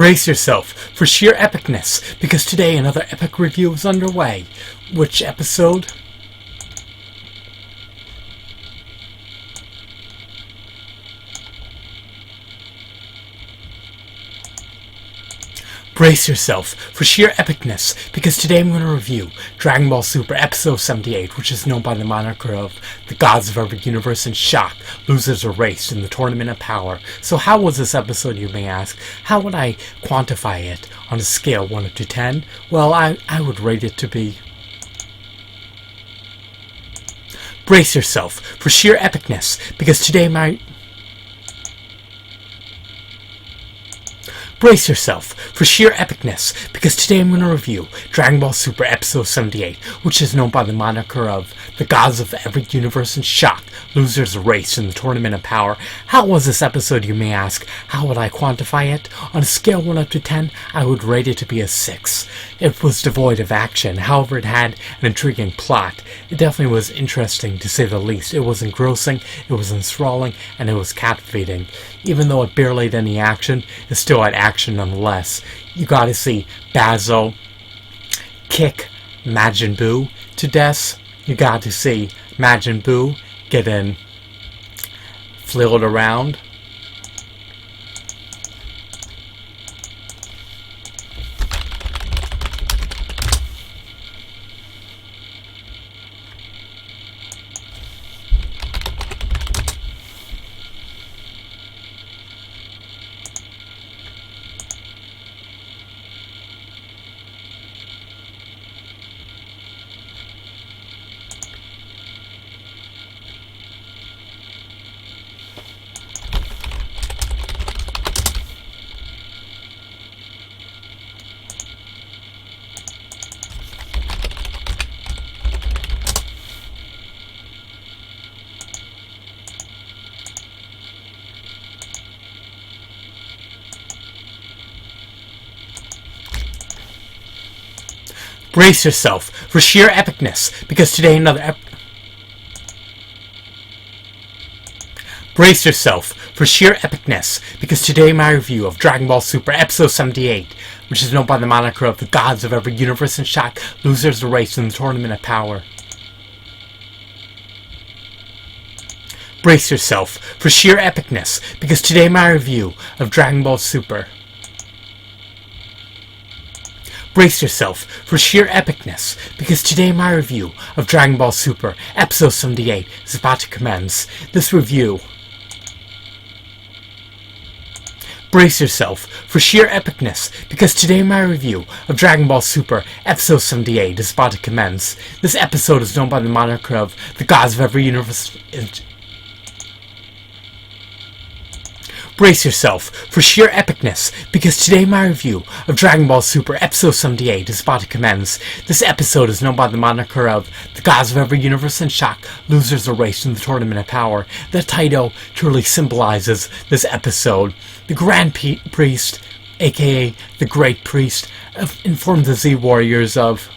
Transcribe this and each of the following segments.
Brace yourself for sheer epicness, because today another epic review is underway. Which episode? Brace yourself for sheer epicness, because today I'm going to review Dragon Ball Super Episode 78, which is known by the moniker of the gods of every universe in shock, losers erased in the Tournament of Power. So how was this episode, you may ask? How would I quantify it on a scale 1 up to 10? Well, I would rate it to be... Brace yourself for sheer epicness, because today Brace yourself for sheer epicness, because today I'm going to review Dragon Ball Super Episode 78, which is known by the moniker of the gods of every universe in shock, losers erased in the Tournament of Power. How was this episode, you may ask? How would I quantify it? On a scale 1 up to 10, I would rate it to be a 6. It was devoid of action, however it had an intriguing plot. It definitely was interesting, to say the least. It was engrossing, it was enthralling, and it was captivating. Even though it barely had any action, it still had action nonetheless. You gotta see Bazo kick Majin Buu to death. You got to see Majin Buu getting flailed around. Brace yourself for sheer epicness, because today Brace yourself for sheer epicness, because today my review of Dragon Ball Super Episode 78, which is known by the moniker of the gods of every universe in shock, losers erased in the Tournament of Power. Brace yourself for sheer epicness, because today my review of Dragon Ball Super. Brace yourself for sheer epicness, because today my review of Dragon Ball Super Episode 78 is about to commence. This review... Brace yourself for sheer epicness, because today my review of Dragon Ball Super Episode 78 is about to commence. This episode is known by the moniker of the gods of every universe... Brace yourself for sheer epicness, because today my review of Dragon Ball Super Episode 78 is about to commence. This episode is known by the moniker of the gods of every universe in shock, losers erased in the Tournament of Power. The title truly symbolizes this episode. The Grand Priest, aka the Great Priest, informed the Z Warriors of...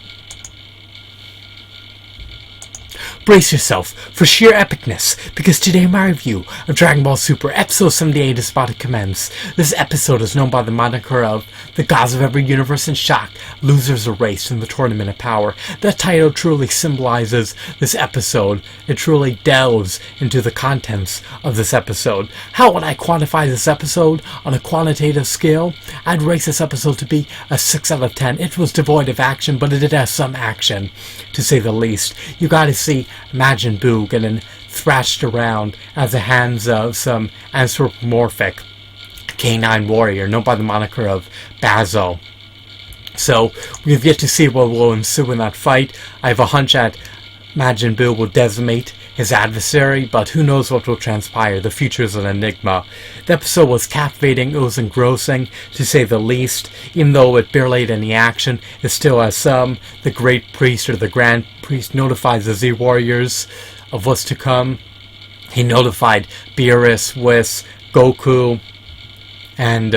Brace yourself for sheer epicness, because today my review of Dragon Ball Super Episode 78 is about to commence. This episode is known by the moniker of the gods of every universe in shock, losers erased in the Tournament of Power. That title truly symbolizes this episode. It truly delves into the contents of this episode. How would I quantify this episode on a quantitative scale? I'd rate this episode to be a 6 out of 10. It was devoid of action, but it did have some action, to say the least. You gotta see Majin Buu getting thrashed around at the hands of some anthropomorphic canine warrior known by the moniker of Bazo. So we've yet to see what will ensue in that fight. I have a hunch that Majin Buu will decimate his adversary, but who knows what will transpire. The future is an enigma. The episode was captivating, it was engrossing, to say the least. Even though it barely had any action, it still has some. The Great Priest, or the Grand Priest, notifies the Z Warriors of what's to come. He notified Beerus, Whis, Goku, and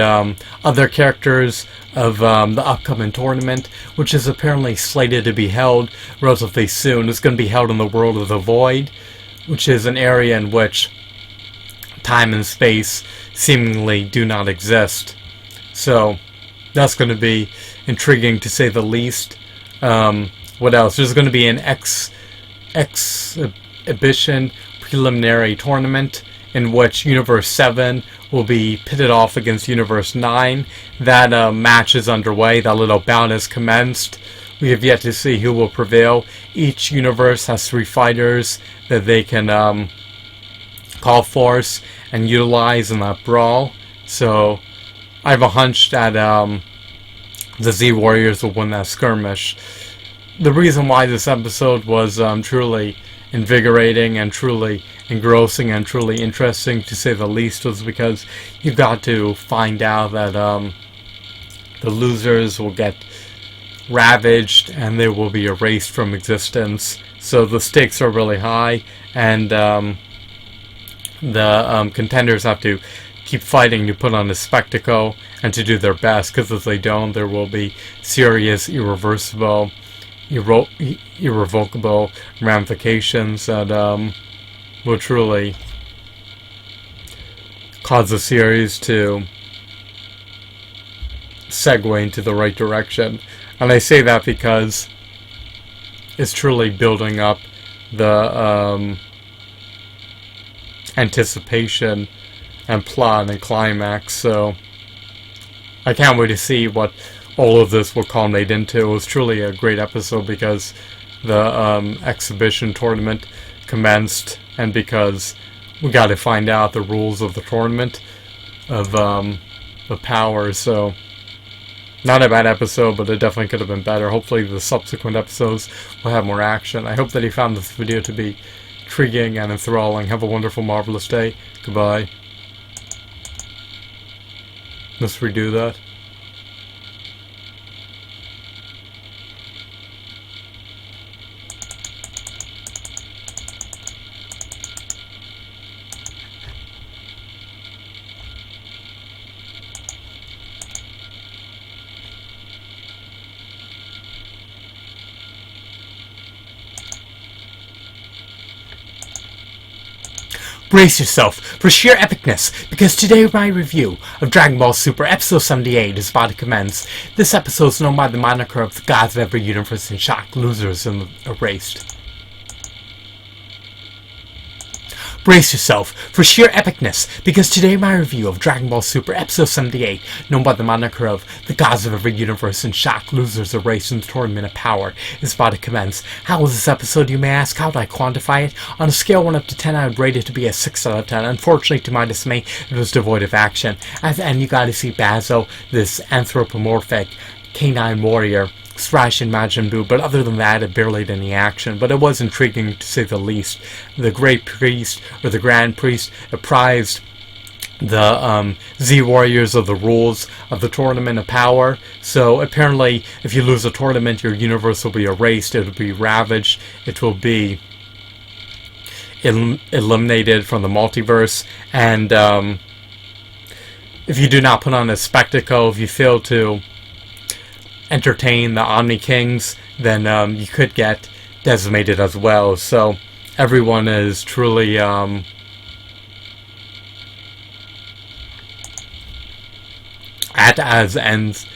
other characters of the upcoming tournament, which is apparently slated to be held relatively soon. It's going to be held in the World of the Void, which is an area in which time and space seemingly do not exist. So That's going to be intriguing to say the least. What else? There's going to be an exhibition preliminary tournament in which Universe 7 will be pitted off against Universe 9. That match is underway. That little bout has commenced. We have yet to see who will prevail. Each universe has 3 fighters that they can call force and utilize in that brawl. So I have a hunch that the Z Warriors will win that skirmish. The reason why this episode was truly invigorating and truly engrossing and truly interesting, to say the least, was because you got to find out that the losers will get ravaged and they will be erased from existence. So the stakes are really high, and the contenders have to keep fighting to put on a spectacle and to do their best, because if they don't, there will be serious, irrevocable ramifications that will truly cause the series to segue into the right direction. And I say that because it's truly building up the anticipation and plot and climax. So I can't wait to see what all of this will culminate into. It was truly a great episode because the exhibition tournament commenced, and because we got to find out the rules of the tournament of the power. So not a bad episode, but it definitely could have been better. Hopefully the subsequent episodes will have more action. I hope that you found this video to be intriguing and enthralling. Have a wonderful, marvelous day. Goodbye. Let's redo that. Brace yourself for sheer epicness, because today my review of Dragon Ball Super Episode 78 is about to commence. This episode is known by the moniker of the gods of every universe in shock, losers and erased. Brace yourself for sheer epicness, because today my review of Dragon Ball Super Episode 78, known by the moniker of the gods of every universe in shock, losers erased in the tournament of power, is about to commence. How was this episode, you may ask? How do I quantify it? On a scale 1 up to 10, I would rate it to be a 6 out of 10. Unfortunately, to my dismay, it was devoid of action. At the end, you got to see Bazo, this anthropomorphic canine warrior, thrash and Majin Buu, but other than that, it barely had any action. But it was intriguing, to say the least. The Great Priest, or the Grand Priest, apprised the Z Warriors of the rules of the Tournament of Power. So apparently, if you lose a tournament, your universe will be erased, it will be ravaged, it will be eliminated from the multiverse, and if you do not put on a spectacle, if you fail to entertain the Omni Kings, then you could get decimated as well. So everyone is truly at as ends.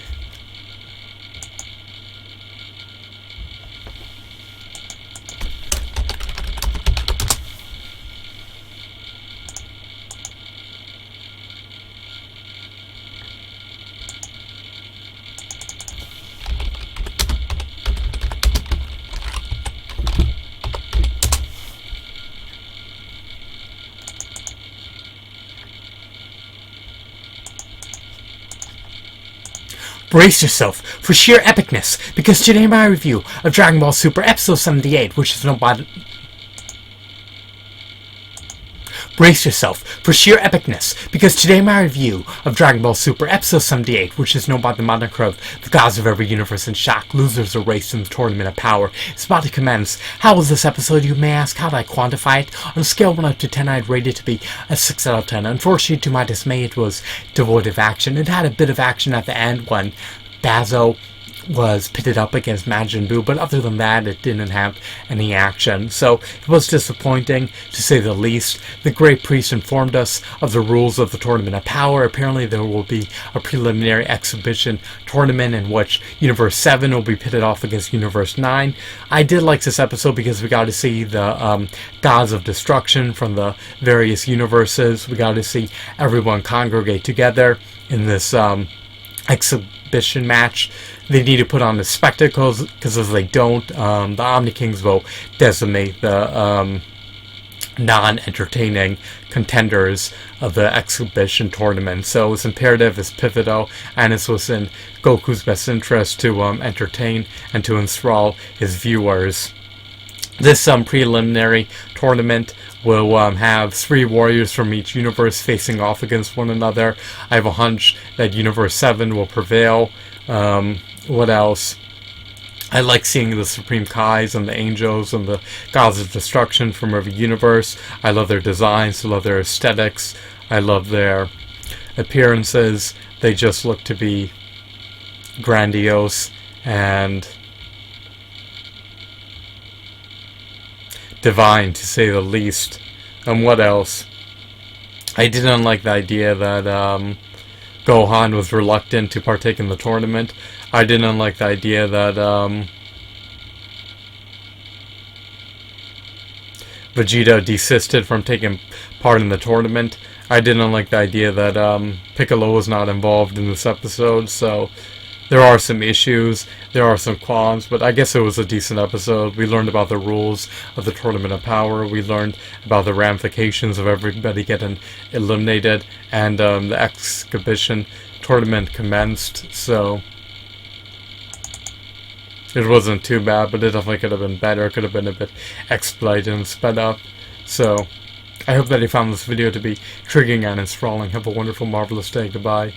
Brace yourself for sheer epicness, because today my review of Dragon Ball Super Episode 78, which is known by Brace yourself for sheer epicness, because today my review of Dragon Ball Super Episode 78, which is known by the moniker of the gods of every universe in shock, losers erased in the Tournament of Power, is about to commence. How was this episode, you may ask? How do I quantify it? On a scale 1 up to 10, I'd rate it to be a 6 out of 10. Unfortunately, to my dismay, it was devoid of action. It had a bit of action at the end when Bazo was pitted up against Majin Buu, but other than that, it didn't have any action. So it was disappointing, to say the least. The Great Priest informed us of the rules of the Tournament of Power. Apparently, there will be a preliminary exhibition tournament in which Universe 7 will be pitted off against Universe 9. I did like this episode because we got to see the gods of destruction from the various universes. We got to see everyone congregate together in this exhibition match. They need to put on the spectacles, because if they don't, the Omni Kings will decimate the non-entertaining contenders of the exhibition tournament. So it's imperative, it's pivotal, and it's within Goku's best interest to entertain and to enthrall his viewers. This preliminary tournament will have 3 warriors from each universe facing off against one another. I have a hunch that Universe 7 will prevail. What else? I like seeing the Supreme Kais and the Angels and the Gods of Destruction from every universe. I love their designs, I love their aesthetics, I love their appearances. They just look to be grandiose and divine, to say the least. And what else? I didn't like the idea that Gohan was reluctant to partake in the tournament. I didn't like the idea that Vegeta desisted from taking part in the tournament. I didn't like the idea that Piccolo was not involved in this episode, so there are some issues, there are some qualms, but I guess it was a decent episode. We learned about the rules of the Tournament of Power, we learned about the ramifications of everybody getting eliminated, and the exhibition tournament commenced, so it wasn't too bad, but it definitely could have been better. It could have been a bit expedited and sped up. So I hope that you found this video to be intriguing and enthralling. Have a wonderful, marvelous day. Goodbye.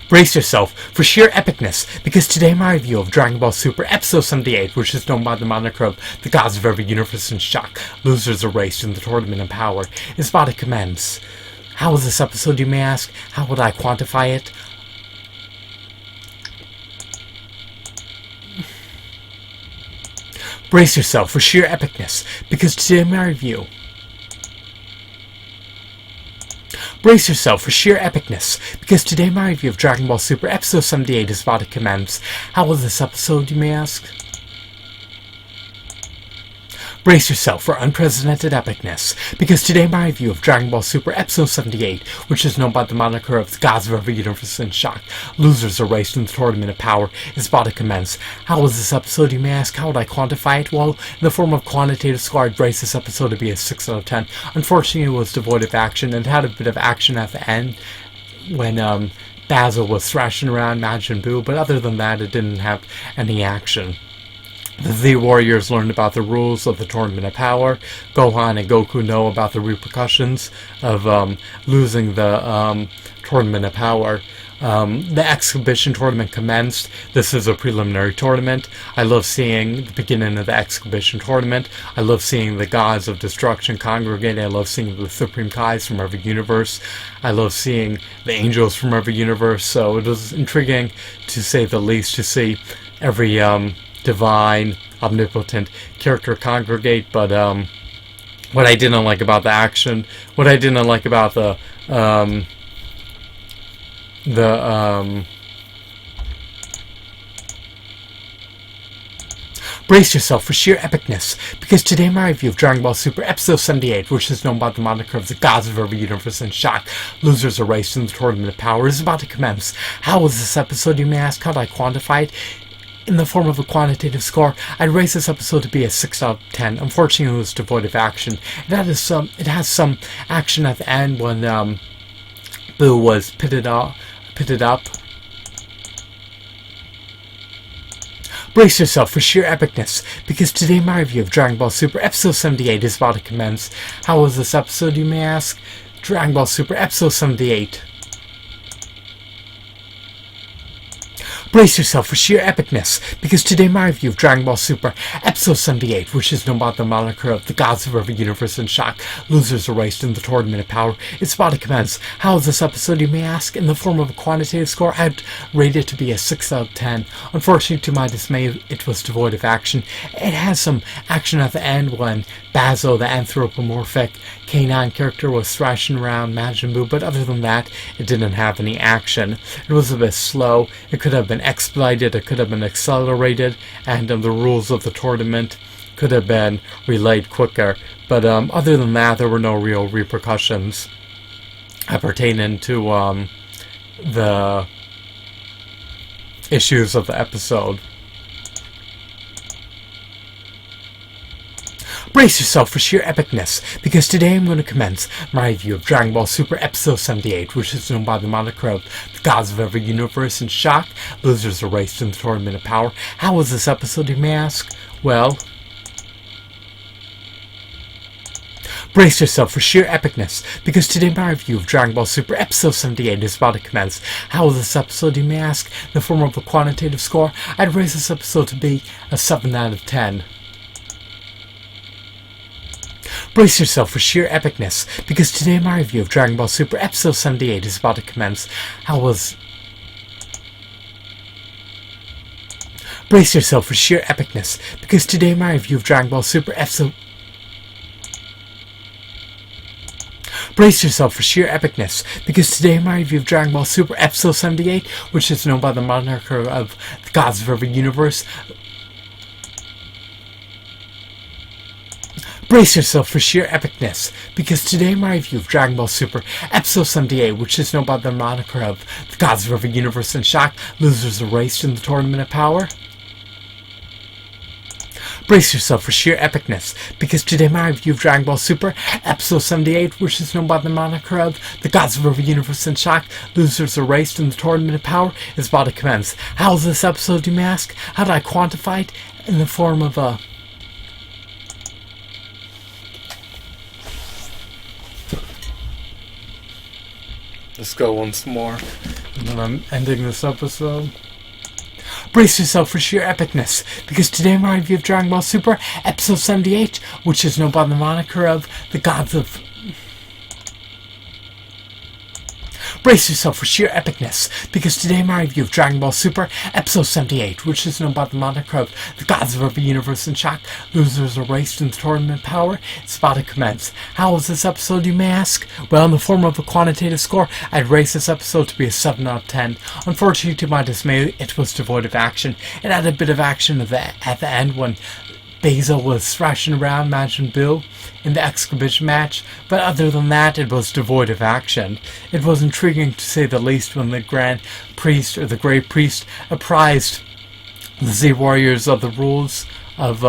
Brace yourself for sheer epicness, because today my review of Dragon Ball Super Episode 78, which is known by the moniker of the gods of every universe in shock, losers erased in the Tournament of Power, is about to commence. How was this episode, you may ask? How would I quantify it? Brace yourself for sheer epicness, because today my review... Brace yourself for sheer epicness, because today my review of Dragon Ball Super Episode 78 is about to commence. How was this episode, you may ask? Brace yourself for unprecedented epicness, because today my review of Dragon Ball Super Episode 78, which is known by the moniker of the gods of every universe in shock, losers erased in the Tournament of Power, is about to commence. How was this episode, you may ask? How would I quantify it? Well, in the form of quantitative score, I'd brace this episode to be a 6 out of 10. Unfortunately, it was devoid of action, and had a bit of action at the end, when Basil was thrashing around Majin Buu, but other than that, it didn't have any action. The warriors learned about the rules of the Tournament of Power. Gohan and Goku know about the repercussions of losing the Tournament of Power. The exhibition tournament commenced. This is a preliminary tournament. I love seeing the beginning of the exhibition tournament. I love seeing the gods of destruction congregate. I love seeing the Supreme Kais from every universe. I love seeing the angels from every universe. So it was intriguing, to say the least, to see every divine, omnipotent character congregate. But what I didn't like about the action, what I didn't like about the brace yourself for sheer epicness, because today my review of Dragon Ball Super Episode 78, which is known by the moniker of the gods of every universe in shock, losers erased in the Tournament of Power, is about to commence. How was this episode, you may ask? How do I quantify it? In the form of a quantitative score, I'd raise this episode to be a 6 out of 10. Unfortunately, it was devoid of action. It has some action at the end when Buu was pitted up. Brace yourself for sheer epicness, because today my review of Dragon Ball Super Episode 78 is about to commence. How was this episode, you may ask? Dragon Ball Super Episode 78. Brace yourself for sheer epicness, because today my review of Dragon Ball Super Episode 78, which is known by the moniker of the Gods of Every Universe in Shock, Losers Erased in the Tournament of Power, is about to commence. How is this episode, you may ask? In the form of a quantitative score, I'd rate it to be a 6 out of 10. Unfortunately, to my dismay, it was devoid of action. It has some action at the end when Bazo, the anthropomorphic K9 character, was thrashing around Majin Buu, but other than that, it didn't have any action. It was a bit slow. It could have been expedited, it could have been accelerated, and the rules of the tournament could have been relayed quicker. But other than that, there were no real repercussions pertaining to the issues of the episode. Brace yourself for sheer epicness, because today I'm going to commence my review of Dragon Ball Super Episode 78, which is known by the moniker of the Gods of Every Universe in Shock, Losers Erased in the Tournament of Power. How was this episode, you may ask? Well, brace yourself for sheer epicness, because today my review of Dragon Ball Super Episode 78 is about to commence. How was this episode, you may ask? In the form of a quantitative score, I'd raise this episode to be a 7 out of 10. Brace yourself for sheer epicness, because today my review of Dragon Ball Super Episode 78 is about to commence. Brace yourself for sheer epicness, because today my review of Dragon Ball Super Episode... Brace yourself for sheer epicness, because today my review of Dragon Ball Super Episode 78, which is known by the moniker of the Gods of Every Universe... Brace yourself for sheer epicness, because today my review of Dragon Ball Super Episode 78, which is known by the moniker of the Gods of Every Universe in Shock, Losers Erased in the Tournament of Power. Brace yourself for sheer epicness, because today my review of Dragon Ball Super Episode 78, which is known by the moniker of the Gods of Every Universe in Shock, Losers Erased in the Tournament of Power, is about to commence. How is this episode, you may ask? How did I quantify it? In the form of a... Let's go once more, and then I'm ending this episode. Brace yourself for sheer epicness, because today my review of Dragon Ball Super Episode 78, which is known by the moniker of the Gods of... Brace yourself for sheer epicness, because today my review of Dragon Ball Super Episode 78, which is known by the moniker of the Gods of Every Universe in Shock, Losers Erased in the Tournament of Power, is about to commence. How was this episode, you may ask? Well, in the form of a quantitative score, I'd raise this episode to be a 7 out of 10. Unfortunately, to my dismay, it was devoid of action. It had a bit of action at the end when Basil was thrashing around Majin Buu in the exhibition match, but other than that, it was devoid of action. It was intriguing to say the least when the Grand Priest, or the Great Priest, apprised the Z Warriors of the rules of,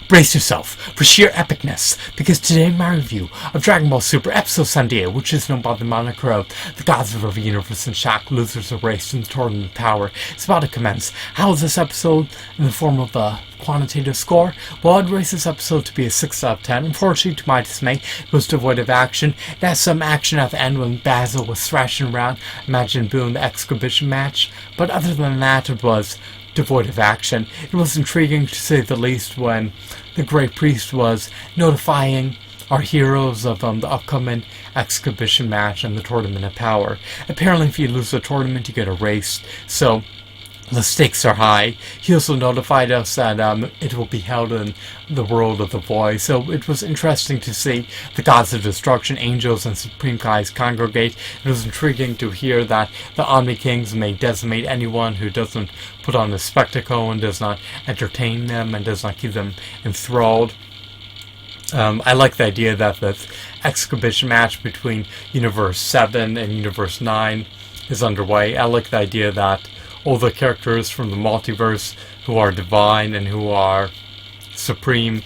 Brace yourself for sheer epicness, because today my review of Dragon Ball Super Episode 78, which is known by the moniker of the Gods of Every Universe in Shock, Losers Erased in the Tournament of Power, is about to commence. How is this episode in the form of a quantitative score? Well, I'd raise this episode to be a 6 out of 10. Unfortunately, to my dismay, it was devoid of action. It has some action at the end when Basil was thrashing around Majin Buu in the exhibition match, but other than that, it was devoid of action. It was intriguing to say the least when the Great Priest was notifying our heroes of the upcoming exhibition match and the Tournament of Power. Apparently, if you lose the tournament, you get erased, so the stakes are high. He also notified us that it will be held in the world of the void, so it was interesting to see the gods of destruction, angels, and supreme kais congregate. It was intriguing to hear that the Omni Kings may decimate anyone who doesn't put on a spectacle and does not entertain them and does not keep them enthralled. I like the idea that the exhibition match between Universe 7 and Universe 9 is underway. I like the idea that all the characters from the multiverse who are divine and who are supreme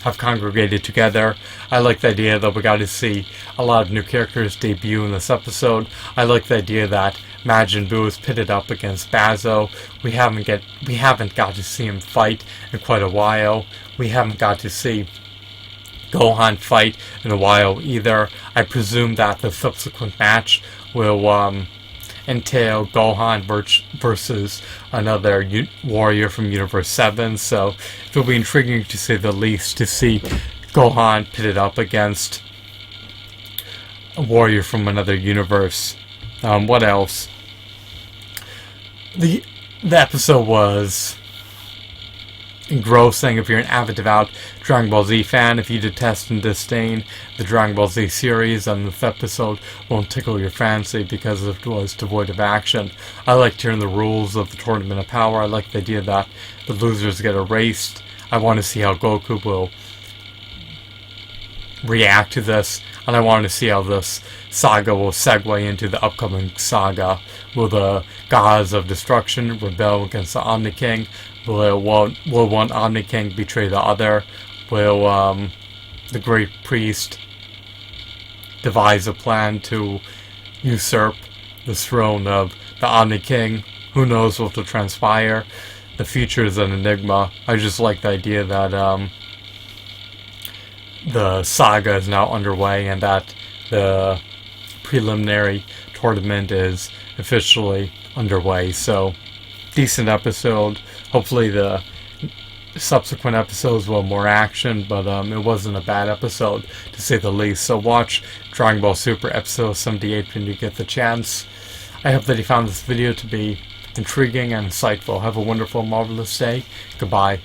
have congregated together. I like the idea that we got to see a lot of new characters debut in this episode. I like the idea that Majin Buu is pitted up against Bazo. We haven't got to see him fight in quite a while. We haven't got to see Gohan fight in a while either. I presume that the subsequent match will entail Gohan versus another warrior from Universe 7, so it'll be intriguing to say the least to see Gohan pitted up against a warrior from another universe. What else? The episode was engrossing if you're an avid, devout Dragon Ball Z fan. If you detest and disdain the Dragon Ball Z series, then this episode won't tickle your fancy because it was devoid of action. I liked hearing the rules of the Tournament of Power. I like the idea that the losers get erased. I want to see how Goku will react to this, and I want to see how this saga will segue into the upcoming saga. Will the gods of destruction rebel against the Omni King? Will one Omni King betray the other? Will the Great Priest devise a plan to usurp the throne of the Omni King? Who knows what will transpire? The future is an enigma. I just like the idea that the saga is now underway and that the preliminary tournament is officially underway. So, decent episode. Hopefully the subsequent episodes will have more action, but it wasn't a bad episode to say the least. So watch Dragon Ball Super episode 78 when you get the chance. I hope that you found this video to be intriguing and insightful. Have a wonderful, marvelous day. Goodbye.